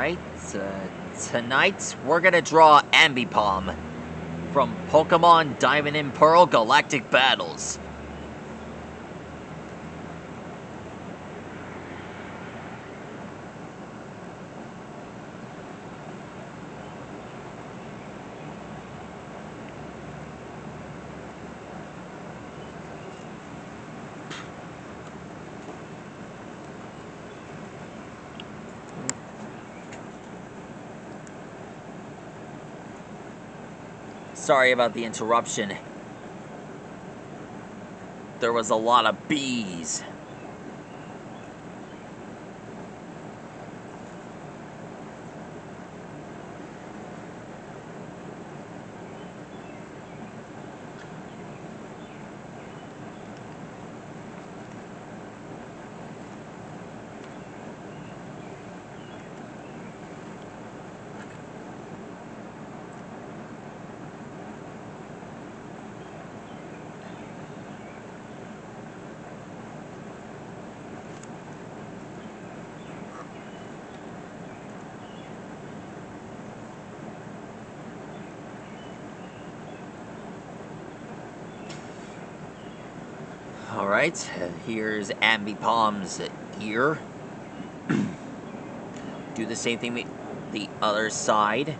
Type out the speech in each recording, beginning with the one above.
Alright, tonight we're gonna draw Ambipom from Pokemon Diamond and Pearl Galactic Battles. Sorry about the interruption. There was a lot of bees. Alright, here's Ambipom's ear. Do the same thing with the other side.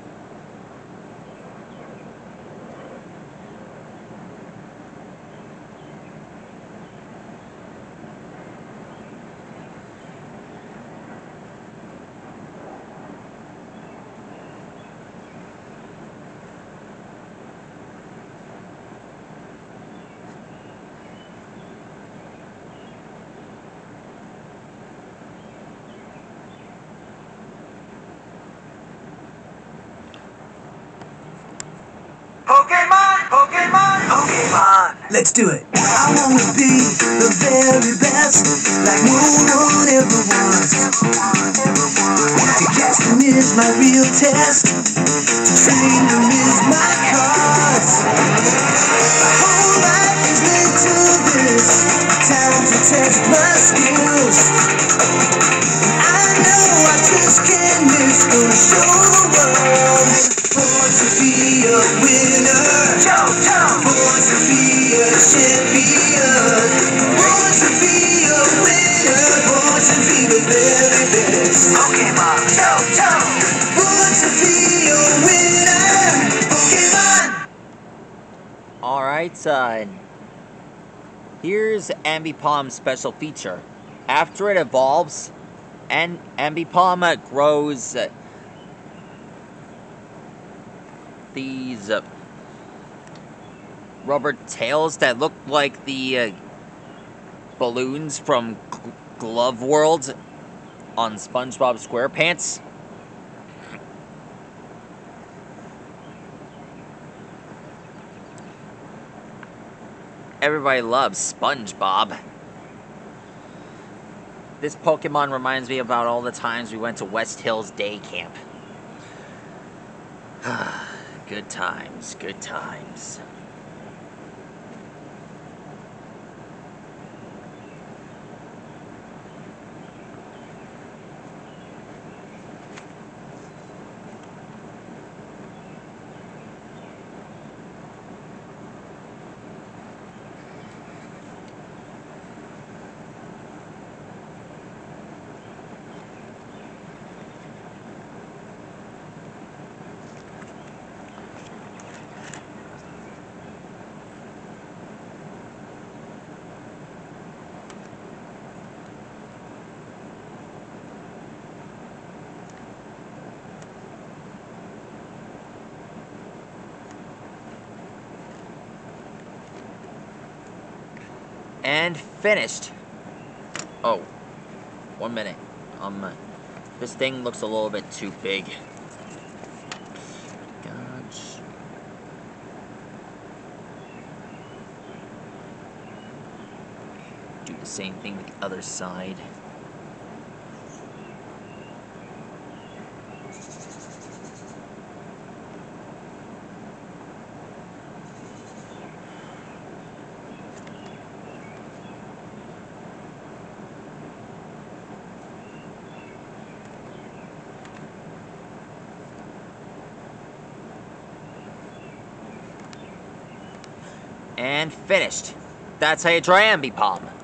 Pokemon, let's do it. I wanna be the very best, like no one ever was. To catch them is my real test, to train them is my cause. My whole life is linked to this, time to test my skills. I know I just can't miss, gonna show the world. Born to be a winner. Born to be a champion. Born to be a winner. Born to be the very best. Pokemon. Born to be a winner. Pokemon. Alright, here's Ambipom's special feature. After it evolves, and Ambipom grows these rubber tails that look like the balloons from Glove World on SpongeBob SquarePants. Everybody loves SpongeBob. This Pokemon reminds me about all the times we went to West Hills Day Camp. Good times, good times. And finished. Oh, 1 minute. This thing looks a little bit too big. Gosh. Do the same thing with the other side. And finished. That's how you dry ambipom.